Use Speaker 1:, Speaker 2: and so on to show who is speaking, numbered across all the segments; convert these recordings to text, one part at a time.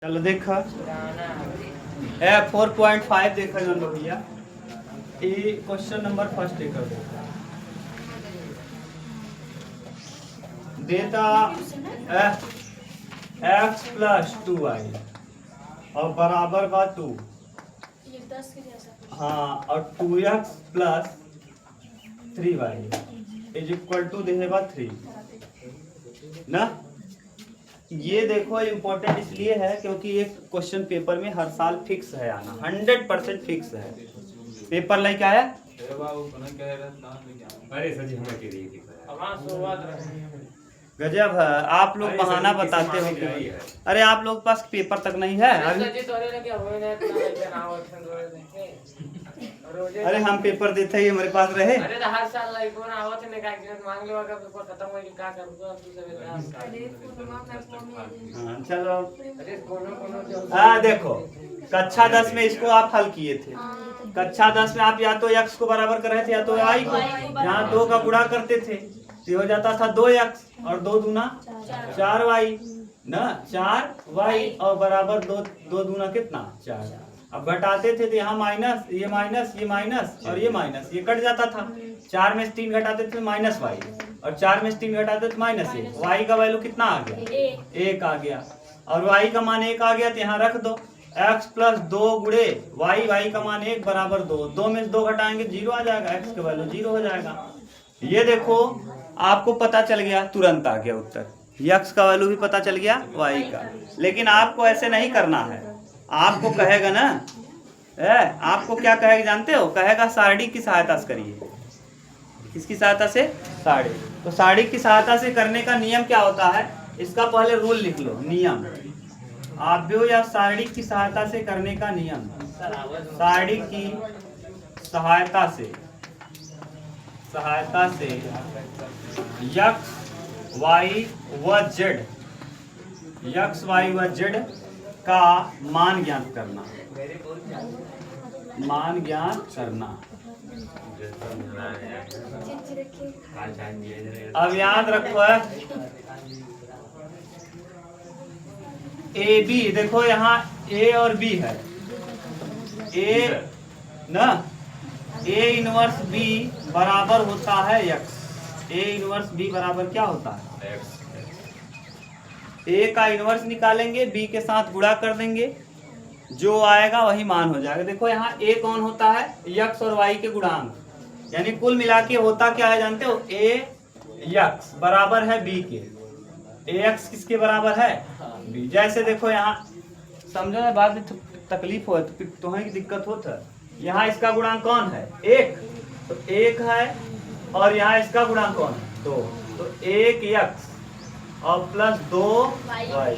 Speaker 1: चलो देखा 4.5 देखा जान लो भैया। ये क्वेश्चन नंबर फर्स्ट कर देता x प्लस 2y और बराबर बा 2। हाँ और 2x plus 3y is equal to देगा 3 ना। ये देखो इम्पोर्टेंट इसलिए है क्योंकि ये क्वेश्चन पेपर में हर साल फिक्स है आना, 100% फिक्स है। पेपर लाइक आया अरे सर जी हमें गजब है। आप लोग बहाना बताते हो कि अरे आप लोग पास पेपर तक नहीं है अभी। अरे हम पेपर देते ही हमारे पास रहे।
Speaker 2: अरे हर साल लाइकोन आवत है का एग्जाम मांग लेवा का पेपर खत्म हो गई का करूंगा अब तू
Speaker 1: हाँ चलो
Speaker 2: अरे कोनो
Speaker 1: हाँ देखो कक्षा 10 में इसको आप हल किए थे। कक्षा 10 में आप या तो x को बराबर कर रहे थे या तो y को। यहाँ 2 का गुणा करते थे तो हो जाता था 2x और 2 दूना 4y ना, 4y और बराबर 2 दूना कितना 4। अब घटाते थे तो यहाँ माइनस ये माइनस ये माइनस और ये माइनस ये कट जाता था। 4 में से 3 घटाते थे माइनस y और 4 में से 3 घटाते थे माइनस ए। y का वैल्यू कितना आ गया 1 आ गया और y का मान 1 आ गया तो यहाँ रख दो x प्लस 2 गुणे y का मान 1 बराबर 2। 2 में से 2 घटाएंगे 0 आ जाएगा, x का वैल्यू 0 हो जाएगा। ये देखो आपको पता चल गया, तुरंत आ गया उत्तर। x का वैल्यू भी पता चल गया y का। लेकिन आपको ऐसे नहीं करना है, आपको कहेगा ना आपको क्या कहेगा जानते हो, कहेगा सारणी की सहायता से करिए। किसकी सहायता से? सारणी। तो सारणी की सहायता से करने का नियम क्या होता है, इसका पहले रूल लिख लो। नियम आव्यूह या सारणी की सहायता से करने का नियम। सारणी की सहायता से x y व z का मान ज्ञात करना। मान ज्ञात करना। अब याद रखो ए बी, देखो यहाँ ए और बी है। ए ना ए इनवर्स बी बराबर होता है x। ए इनवर्स बी बराबर क्या होता है x। ए का इनवर्स निकालेंगे, बी के साथ गुणा कर देंगे, जो आएगा वही मान हो जाएगा। देखो यहाँ ए कौन होता है, x और y के गुणांक, यानी कुल मिला के होता क्या है जानते हो, ए x बराबर है b के। ए x किसके बराबर है b। जैसे देखो यहाँ समझो ना, बाद में तकलीफ हो तो तुम्हें की दिक्कत होता है। यहाँ इसका गुणांक कौन है 1, तो 1 है और यहाँ इसका गुणांक कौन है 2, तो 1x और प्लस 2y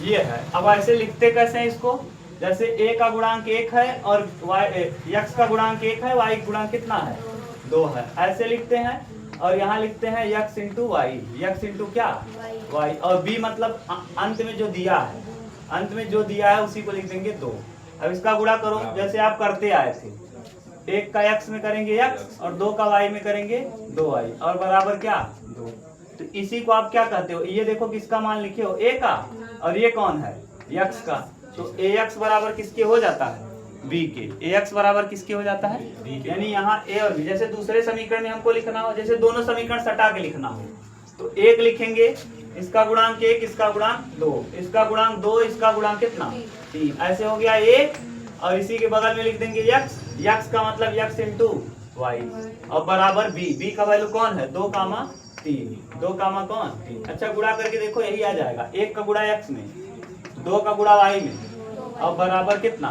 Speaker 1: ये है। अब ऐसे लिखते कैसे हैं इसको, जैसे a का गुणांक 1 है और x का गुणांक 1 है, y का गुणांक कितना है 2 है, ऐसे लिखते हैं। और यहाँ लिखते हैं x into y, x into क्या y, और b मतलब अंत में जो दिया है, अंत में जो दिया है उसी को लिख देंगे 2। अब इसका गुणा करो जैसे आप करते आए थे, 1 का x में करेंगे x और 2 का y में करेंगे 2y और बराबर क्या 2। तो इसी को आप क्या कहते हो, ये देखो किसका मान लिखे हो a का, और ये कौन है x का। तो ax बराबर किसके हो जाता है b के। ax बराबर किसके हो जाता है, यानी यहाँ a और b। जैसे दूसरे समीकरण में हमको लिखना हो, जैसे दोनों समीकरण सटा के लिखना हो तो 1 लिखेंगे, इसका गुणांक 1 इसका गुणांक 2, इसका गुणांक 2 इसका गुणांक कितना 3, ऐसे हो गया 1। और इसी के बगल में लिख देंगे x का मतलब x इंटू वाई और बराबर b का वैल्यू कौन है 2 कामा 3, 2 कामा कौन 3। अच्छा गुणा करके देखो यही आ जाएगा, 1 का गुणा x में, 2 का गुणा y में और बराबर कितना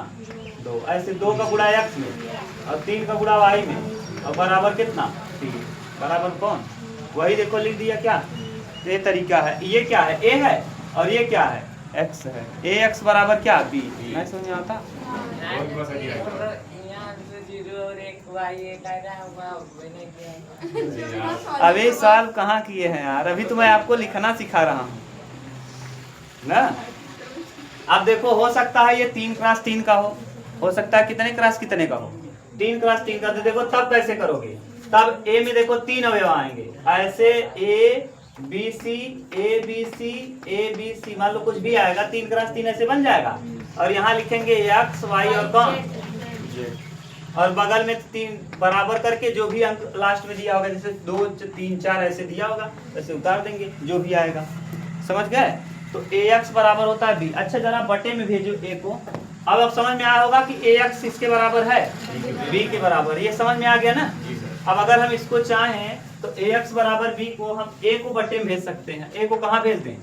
Speaker 1: 2, ऐसे 2 का गुणा x में और 3 का गुणा y में और बराबर कितना 3, बराबर कौन वही देखो लिख दिया। क्या ये तरीका है, ये क्या है a है और ये क्या है x है। ax बराबर क्या b, नहीं समझ में आता। अभी सवाल कहाँ किए हैं यार, अभी तो मैं आपको लिखना सिखा रहा हूँ ना। अब देखो हो सकता है ये 3 क्रॉस 3 का हो सकता है कितने क्रॉस कितने का हो, 3 क्रॉस 3 का। तो देखो तब कैसे करोगे, तब a में देखो 3 अवयव आएंगे, ऐसे a B C A B C A B C, मान लो कुछ भी आएगा 3 क्रॉस 3 ऐसे बन जाएगा। और यहाँ लिखेंगे एक्स वाई और कौन जेड, और बगल में 3 बराबर करके जो भी अंक लास्ट में दिया होगा, जैसे 2 3 4 ऐसे दिया होगा वैसे उतार देंगे जो भी आएगा। समझ गए? तो ए एक्स बराबर होता है बी। अच्छा जरा बटे में भेजो ए को। अब समझ में आया होगा कि ए एक्स इसके बराबर है बी के बराबर, ये समझ में आ गया ना। अब अगर हम इसको चाहें तो ए एक्स बराबर बी को हम ए को बटे में भेज सकते हैं। ए को कहाँ भेज दें?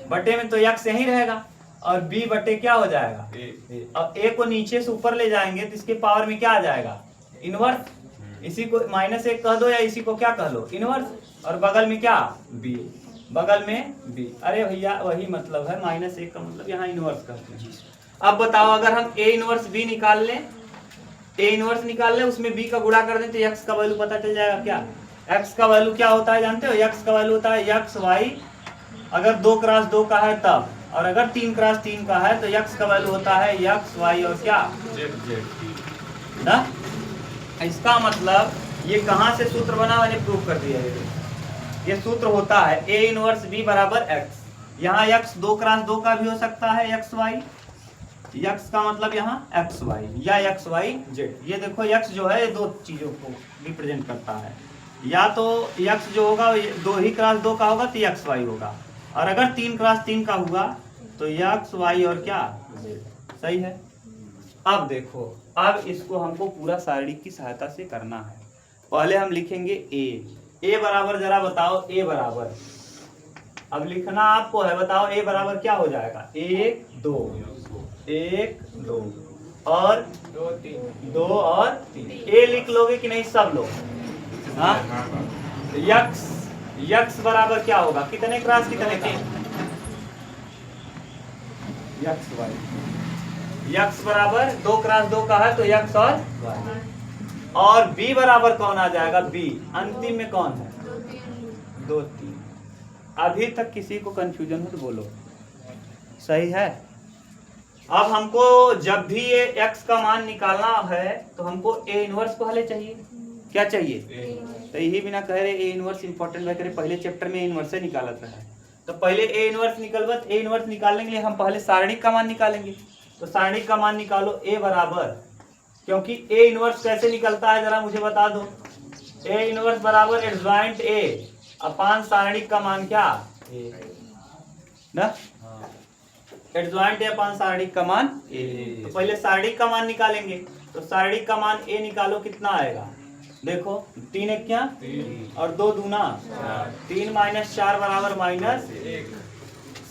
Speaker 1: बटे में, तो एक्स यहीं रहेगा और बी बटे क्या हो जाएगा ए। अब ए को नीचे से ऊपर ले जाएंगे तो इसके पावर में क्या आ जाएगा? इनवर्स। इसी को -1 कह दो या इसी को क्या कह लो? इनवर्स। और बगल में क्या? बी, बगल में बी। अरे भैया वही मतलब है, -1 का मतलब यहाँ इनवर्स करते हैं। अब बताओ अगर हम ए इनवर्स बी निकाल लें, ए इनवर्स निकाल लें उसमें बी का गुणा कर दें तो एक्स का वैल्यू पता चल जाएगा। क्या एक्स का वैल्यू क्या होता है जानते हो? एक्स का वैल्यू होता है एक्स वाई, अगर 2 क्रॉस 2 का है तब, और अगर 3 क्रॉस 3 का है तो एक्स का वैल्यू होता है एक्स वाई और क्या जेड ना। इसका मतलब ये कहाँ से सूत्र बना, मैंने प्रूव कर दिया है। ये सूत्र होता है ए इनवर्स बी बराबर एक्स। यहाँ एक्स 2 क्रॉस 2 का भी हो सकता है एक्स वाई, एक्स का मतलब यहाँ एक्स वाई या एक्स वाई जेड। ये देखो एक्स जो है ये 2 चीजों को रिप्रेजेंट करता है, या तो एक्स जो होगा 2 ही क्रॉस 2 का होगा तो एक्स वाई होगा, और अगर 3 क्रॉस 3 का हुआ तो एक्स वाई और क्या जेड। सही है? अब देखो, अब इसको हमको पूरा सारणी की सहायता से करना है। पहले हम लिखेंगे ए बराबर, जरा बताओ ए बराबर, अब लिखना आपको है, बताओ ए बराबर क्या हो जाएगा? 1 2 1 2 और 2 और 3। ए लिख लोगे कि नहीं सब लोग? हाँ, यक्स बराबर क्या होगा? कितने क्रॉस कितने का? यक्स वाई, यक्स बराबर 2 क्रॉस 2 का है तो यक्स और वाई। और बी बराबर कौन आ जाएगा? बी अंतिम में कौन है? 2 3। अभी तक किसी को कंफ्यूजन हो तो बोलो। सही है? अब हमको जब भी ये एक्स का मान निकालना है तो हमको ए इनवर्स पहले चाहिए। क्या चाहिए? तो यही बिना कह रहे ए इनवर्स इंपॉर्टेंट वगैरह पहले चैप्टर में इनवर्स से निकालत है, तो पहले ए इनवर्स निकलबत। ए इनवर्स निकालने के लिए हम पहले सारणी का मान निकालेंगे। तो सारणी का मान निकालो ए बराबर, क्योंकि ए इनवर्स कैसे निकलता है जरा मुझे बता दो। ए इनवर्स बराबर एडजॉइंट ए अपान सारणी का मान क्या ए ना, एडजॉइंट ए अपान सारणी का मान ए। तो पहले सारणी का मान निकालेंगे, तो सारणी का मान ए निकालो, कितना आएगा? देखो 3 1 क्या और 2 दूना 3 -4 बराबर -1।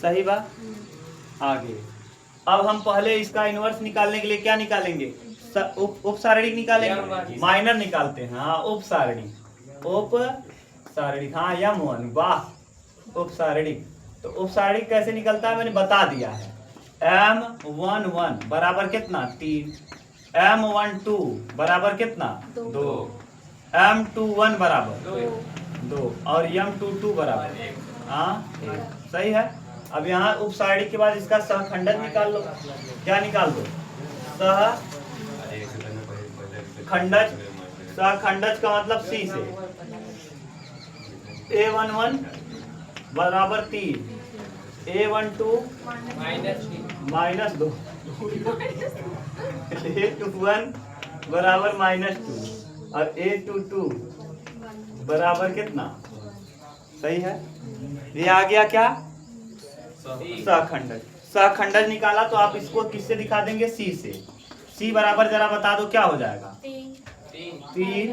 Speaker 1: सही बात। आगे अब हम पहले इसका इनवर्स निकालने के लिए क्या निकालेंगे? उप सारणी निकालेंगे, माइनर निकालते हैं। हाँ उप सारणी, हाँ M1, वाह उप सारणी। तो उप सारणी कैसे निकलता है मैंने बता दिया है। M11 बराबर कितना? 3। M12 बराबर कितना? 2। M21 बराबर 2 और M22 बराबर 1। हाँ सही है। अब यहाँ उप सारणी के बाद इसका सहखंडक निकाल लो। क्या निकाल दो? सहखंडक। सहखंडक का मतलब C से A11 बराबर 3, A12 -2, A21 बराबर -2 और A22 बराबर कितना? सही है। ये आ गया क्या? सहखंडक। सहखंडक निकाला तो आप इसको किससे दिखा देंगे? C से। C बराबर जरा बता दो क्या हो जाएगा? 3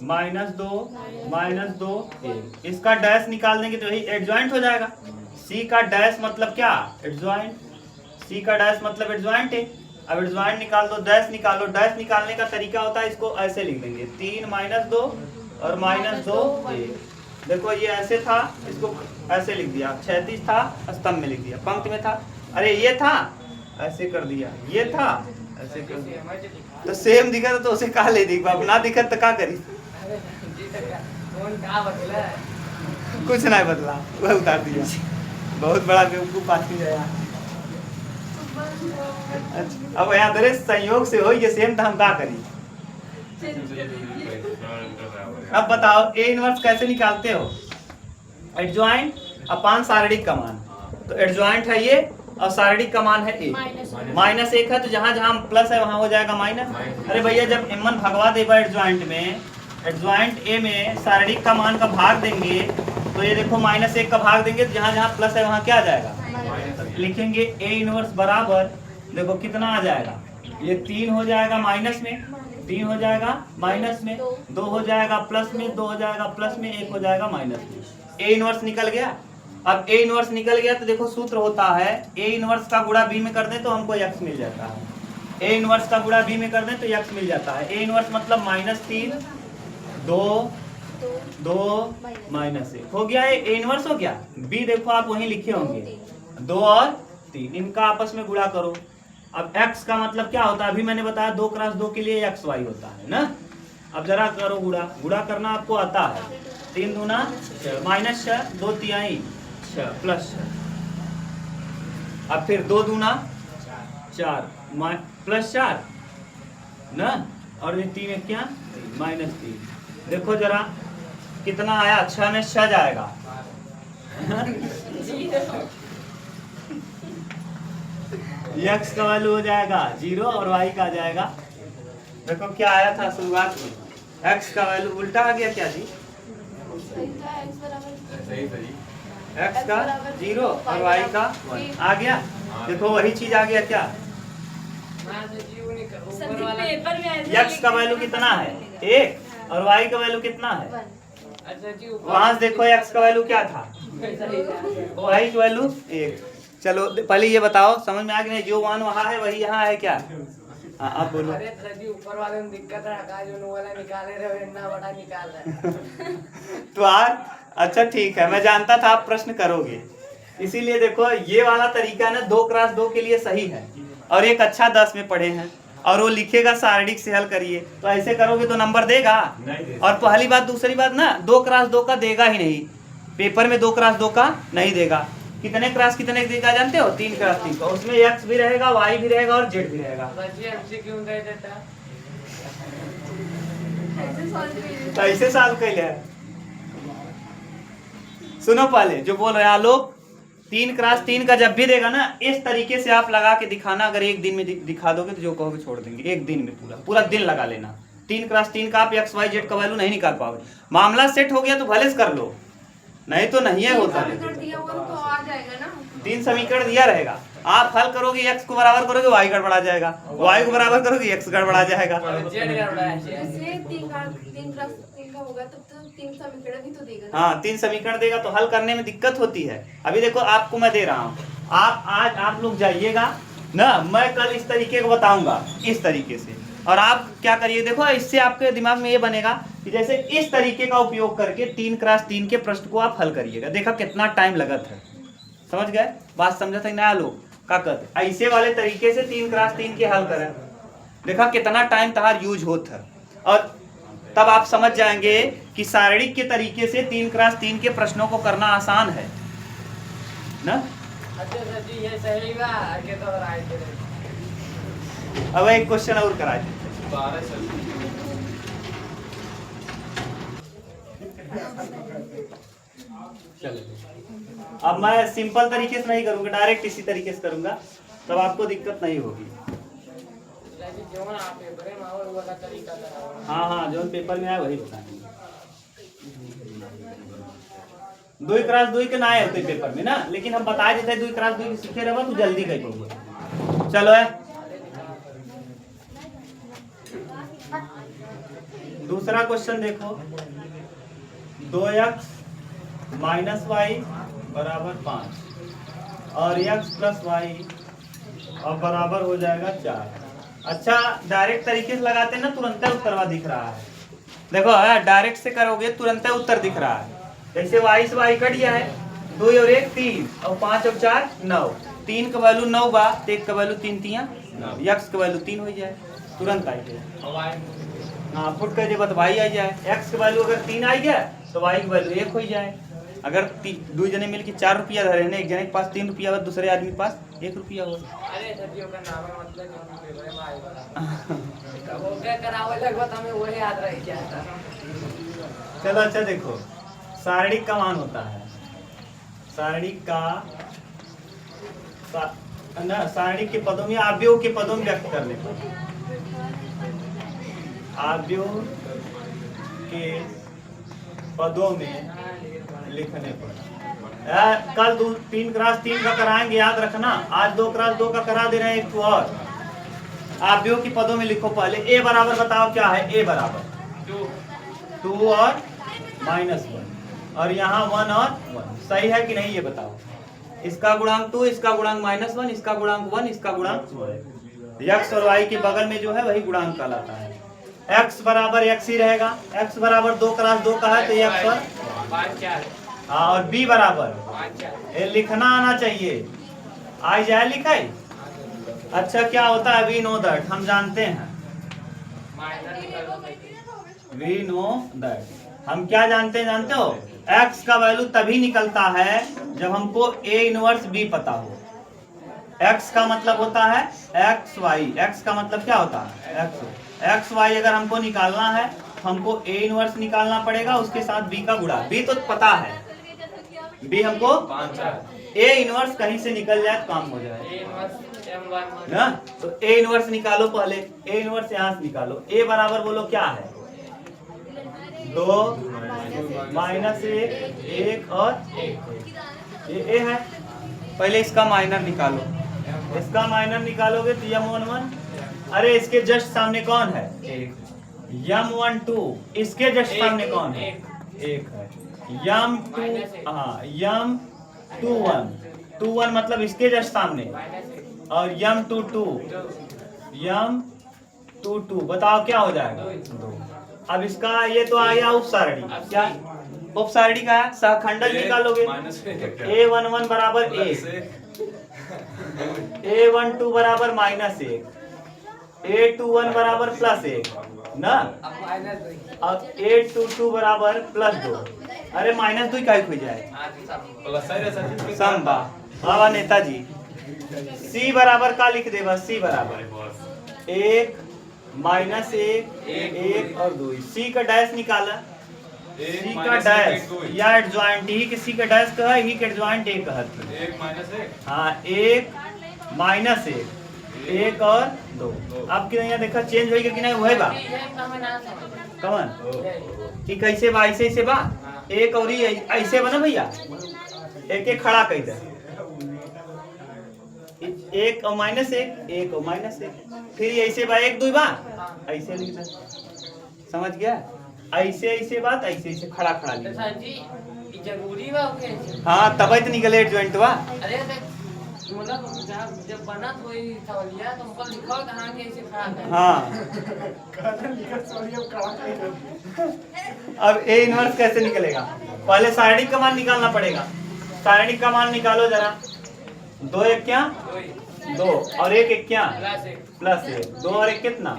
Speaker 1: -2 1। इसका डैश निकाल देंगे तो यही एडजॉइंट हो जाएगा। C का डैश मतलब क्या? एडजॉइंट। C का डैश मतलब एडजॉइंट है। अब एडजॉइंट निकाल दो, डैश निकालो। डैश निकालने का तरीका होता है, इसको ऐसे लिख देंगे 3 -2 और -2 1। देखो ये ऐसे था, इसको ऐसे लिख दिया, क्षैतिज था स्तंभ में लिख दिया, पंक्ति में था, अरे ये था ऐसे कर दिया, ये था ऐसे कर दिया। तो सेम दिखा तो उसे कहा ले दिख ना दिखा तो क्या करी? कुछ नहीं बदला, वह उतार दिया। बहुत बड़ा बेवकूफ आदमी है यार। अच्छा, अब यहाँ दरे संयोग से हो ये सेम था, हम क्या करी? अब बताओ ए इनवर्स कैसे निकालते हो? एडजॉइंट अपान शारीरिक का मान। तो एडजॉइंट है ये और शारीरिक का मान है ए। -1 है तो जहां जहां प्लस है वहां हो जाएगा माइनस। अरे भैया जब m1 भगवा देगा एडजॉइंट में, एडजॉइंट ए में शारीरिक का मान का भाग देंगे तो ये देखो -1 का भाग देंगे तो जहां जहां प्लस है वहां क्या आ जाएगा, लिखेंगे ए इनवर्स बराबर, देखो कितना आ जाएगा, ये 3 हो जाएगा माइनस में, 3 हो जाएगा माइनस में, 2 हो जाएगा प्लस में, 2 हो जाएगा प्लस में, 1 हो जाएगा माइनस में। ए इनवर्स निकल गया। अब ए इनवर्स निकल गया तो देखो सूत्र होता है ए इनवर्स का गुणा बी में कर दें तो हमको x मिल जाता है। ए इनवर्स का गुणा बी में कर दें तो x मिल जाता है। ए इनवर्स मतलब -3 2 2 -1 हो गया। ए इनवर्स हो गया। बी देखो आप वहीं लिखे होंगे 2 और 3, इनका आपस में गुणा करो। अब x का मतलब क्या होता है, अभी मैंने बताया 2 × 2 के लिए x y होता है ना। अब जरा करो गुणा, गुणा करना आपको आता है। 3 दूना -6 2 तिहाई 6 +6, अब फिर 2 दूना 4 +4 ना, और ये 3 एक क्या -3। देखो जरा कितना आया, 6 में 6 जाएगा x का वैल्यू हो जाएगा 0 और y का आ जाएगा, देखो क्या आया था शुरुआत में, x का वैल्यू उल्टा आ गया क्या जी, x का 0 और y का 1 आ गया। देखो वही चीज आ गया क्या, x का वैल्यू कितना है 1 और y का वैल्यू कितना है, वहां से देखो x का वैल्यू क्या था, y का वैल्यू 1। चलो पहले ये बताओ समझ में आ गया, जो मान वहाँ है वही यहाँ है क्या। हाँ आप बोलो।
Speaker 2: अरे सर ऊपर वाले में दिक्कत है, जो वाला निकाले रहे इतना बड़ा निकाल रहा है
Speaker 1: तो आज अच्छा ठीक है, मैं जानता था आप प्रश्न करोगे, इसीलिए देखो ये वाला तरीका ना 2 × 2 के लिए सही है। और एक अच्छा 10 में पढ़े हैं और वो लिखेगा शारीरिक से हल करिए, तो ऐसे करोगे तो नंबर देगा और पहली बात, दूसरी बात ना 2 × 2 का देगा ही नहीं, पेपर में 2 × 2 का नहीं देगा। कितने क्रॉस कितने देगा जानते हो, 3 × 3 का, उसमें x भी रहेगा y भी रहेगा और z भी रहेगा। तो ऐसे सॉल्व कर ले। सुनो पहले जो बोल रहे हैं लोग, 3 × 3 का जब भी देगा ना इस तरीके से आप लगा के दिखाना, अगर एक दिन में दिखा दोगे तो जो कहोगे छोड़ देंगे, एक दिन में पूरा दिन लगा लेना। 3 × 3 का आप x y z का वैल्यू नहीं निकाल पाओगे, मामला सेट हो गया तो भले से कर लो, नहीं तो नहीं है होता है। 3 समीकरण दिया रहेगा, आप हल करोगे x को बराबर करोगे y गड़बड़ा जाएगा, y को बराबर करोगे x गड़बड़ा जाएगा। हाँ 3 समीकरण देगा तो हल करने में दिक्कत होती है। अभी देखो आपको मैं दे रहा हूँ, आप आज आप लोग जाइएगा ना, मैं कल इस तरीके को बताऊंगा इस तरीके से, और आप क्या करिए, देखो इससे आपके दिमाग में ये बनेगा कि जैसे इस तरीके का उपयोग करके 3 × 3 के प्रश्न को आप हल करिएगा। देखा कितना टाइम लगत है, समझ गए बात, समझा था नया लोग क्या कहते, ऐसे वाले तरीके से 3 × 3 के हल करें, देखा कितना टाइम तहार यूज होता है, और तब आप समझ जाएंगे कि शारीरिक के तरीके से 3 × 3 के प्रश्नों को करना आसान है ना। अब एक क्वेश्चन और करा देते। अब मैं सिंपल तरीके से नहीं करूंगा, डायरेक्ट इसी तरीके से करूंगा, तब आपको दिक्कत नहीं होगी। हाँ हाँ जो पेपर में आया वही बताएंगे। 2 × 2 के ना आए होते पेपर में ना, लेकिन हम बताए देते 2 × 2 सीखे रहो तो जल्दी कह पाओगे। चलो है दूसरा क्वेश्चन देखो, 2x - y = 5 और x + y और बराबर हो जाएगा 4। अच्छा डायरेक्ट तरीके से लगाते हैं ना, तुरंत उत्तर दिख रहा है। देखो डायरेक्ट से करोगे तुरंत उत्तर दिख रहा है। जैसे y से y कट गया है, 2 और 1 3 और 5 और 4 9, 3 का वैल्यू 9 बा, 1 का वैल्यू 3 3 x का वैल्यू 3 हो जाए, तुरंत आई जाए। हाँ फुट कर जब y आ जाए, x का वैल्यू अगर 3 आ गया तो y का वैल्यू 1 हो जाए। अगर 2 जने मिलकर 4 रुपया धरे ना, एक जने के पास 3 रुपया, दूसरे आदमी के पास 1 रुपया हो।
Speaker 2: अरे सब्जियों का नाम है मतलब वो क्या करावे लगभग हमें वही याद रह गया।
Speaker 1: चलो अच्छा देखो, शारीरिक का मान होता है सारणी का सारणी के पदों में आव्यूह के पदों में व्यक्त करने पर, आव्यूह के पदों में लिखने पर। कल 3x3 का कराएंगे, याद रखना। आज 2x2 का करा दे रहे हैं। एक और आव्यूह के पदों में लिखो। पहले ए बराबर बताओ क्या है। ए बराबर 2 और -1, और यहाँ 1 और 1। सही है कि नहीं ये बताओ। इसका गुणांक 2, इसका गुणांक -1, इसका गुणांक 1, इसका गुणांक 1। x और y के बगल में जो है वही गुणांक कहलाता है। x बराबर x ही रहेगा। x बराबर 2x2 का है तो x और हाँ, और b बराबर ये लिखना आना चाहिए। आ जाए लिखाई। अच्छा क्या होता है? वी नो दैट, हम जानते हैं। वी नो दैट, हम क्या जानते हैं? जानते हो x का वैल्यू तभी निकलता है जब हमको a इनवर्स b पता हो। x का मतलब होता है x y। x का मतलब क्या होता है? x y अगर हमको निकालना है हमको a इनवर्स निकालना पड़ेगा, उसके साथ b का गुणा। b तो पता है, b हमको a इनवर्स कहीं से निकल जाए तो काम हो जाए ना। तो a इनवर्स निकालो पहले। a इनवर्स यहाँ से निकालो। a बराबर बोलो क्या है? 2 -1 1 और 1। ये a है। पहले इसका माइनर निकालो। इसका माइनर निकालोगे तो m11। अरे इसके जस्ट सामने कौन है? m12। इसके जस्ट सामने कौन है? 1 है। m21 मतलब इसके जस्ट सामने, और m22 बताओ क्या हो जाएगा? 2। अब इसका ये तो आ गया उपसारणी। क्या उपसारणी का है? सहखंडक निकालोगे। a11 बराबर 1, a12 बराबर -1, a21 बराबर +1 ना, और a22 बराबर +2। अरे -2 का हो जाए संभा बाबा नेताजी। c बराबर का लिख दे बस। c बराबर 1 -1 1 और 2। c का डैश निकाला। c का डैश या एडजॉइंट ही कि c का डैश कहा ही के एडजॉइंट 1 कहत।
Speaker 3: 1 -1
Speaker 1: हाँ 1 -1 1 और 2। अब कि यहाँ देखा चेंज होएगा कि नहीं? वही बा कमन कि कैसे बा? ऐसे ऐसे बा। एक और ऐसे बना भैया, एक एक खड़ा कर दे। 1 और -1 1 और -1, फिर ऐसे बा 1 2 बा ऐसे लिख दे। समझ गया? ऐसे ऐसे बात ऐसे ऐसे खड़ा खड़ा लिख।
Speaker 2: जरूरी बा।
Speaker 1: हाँ तब तो निकले एडजॉइंट बा।
Speaker 2: अरे मतलब जब बना तो वही सवालिया तो हमको लिखो कहां के ऐसे खड़ा कर।
Speaker 1: हाँ अब a इनवर्स कैसे निकलेगा? पहले सारणी का मान निकालना पड़ेगा। सारणी का मान निकालो जरा। 2 1 क्या? 2 और 1 1 क्या? +1। 2 और 1 कितना?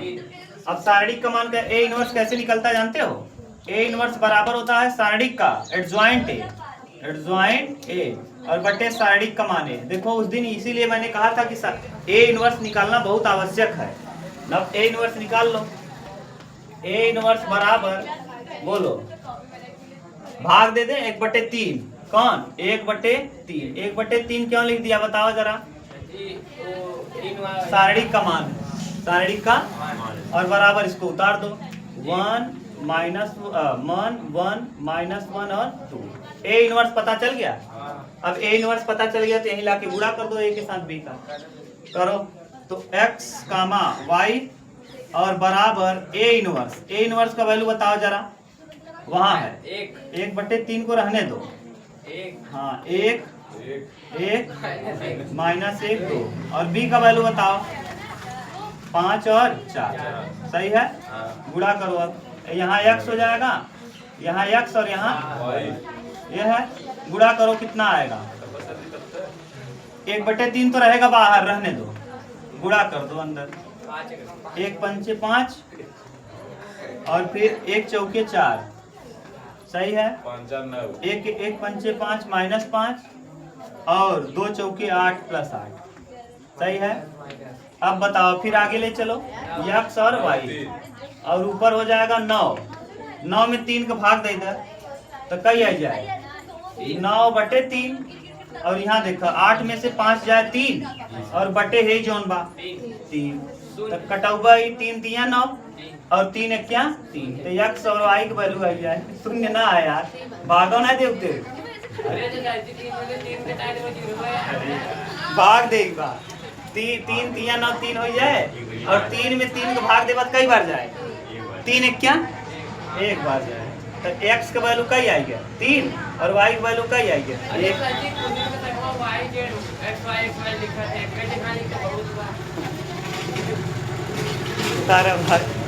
Speaker 1: अब सारणी का मान का a इनवर्स कैसे निकलता है जानते हो? a इनवर्स बराबर होता है सारणी का एडजॉइंट a और बटे सारणी का मान a। देखो उस दिन इसीलिए मैंने कहा था कि a इनवर्स निकालना बहुत आवश्यक है। अब a इनवर्स निकाल लो। a इनवर्स बराबर बोलो भाग दे दे 1/3। कौन? 1/3। 1/3 क्यों लिख दिया बताओ जरा? सारणी का मान, सारणी का और बराबर इसको उतार दो। 1 -1 -1 और 2। a इनवर्स पता चल गया। अब a इनवर्स पता चल गया तो यही लाके गुणा कर दो a के साथ b का। करो तो x, y और बराबर a इनवर्स का वैल्यू बताओ जरा। वहाँ है 1/3 को रहने दो। हाँ 1 1 -1 2 और b का वैल्यू बताओ 5 और 4। सही है? गुणा करो। अब यहाँ x हो जाएगा, यहाँ x और यहाँ ये है। गुणा करो कितना आएगा? 1/3 तो रहेगा बाहर, रहने दो। गुणा कर दो अंदर। 1 पंचे 5 और फिर 1 चौके 4। सही है? 1 पंचे 5 -5 और 2 चौके 8 +8। सही है? अब बताओ फिर आगे ले चलो। x और y और ऊपर हो जाएगा 9। 9 में 3 का भाग दे इधर तो कई आ जाएगा 9/3 और यहाँ देखो 8 में से 5 जाए 3 और बटे है जौन बा 3 तो कटौबा 3 दिया 9 और 3 एक क्या 3 तो x और y के वैल्यू आई जाए शून्य ना है यार भागो ना देखते
Speaker 2: अरे तो चाची 3 में से 3 के टाइम में 0 है
Speaker 1: भाग दे एक बार 3 दिया 9 3 हो जाए और 3 में 3 को भाग दे बाद कई बार जाए 3 एक क्या एक बार जाए तो x का वैल्यू कई आई गया 3 और y का वैल्यू कई आई गया
Speaker 2: अरे
Speaker 1: एक
Speaker 2: चाची कुछ दिन तक वो y z x y लिखा है कैसे खाली बहुत बार
Speaker 1: तारा भाई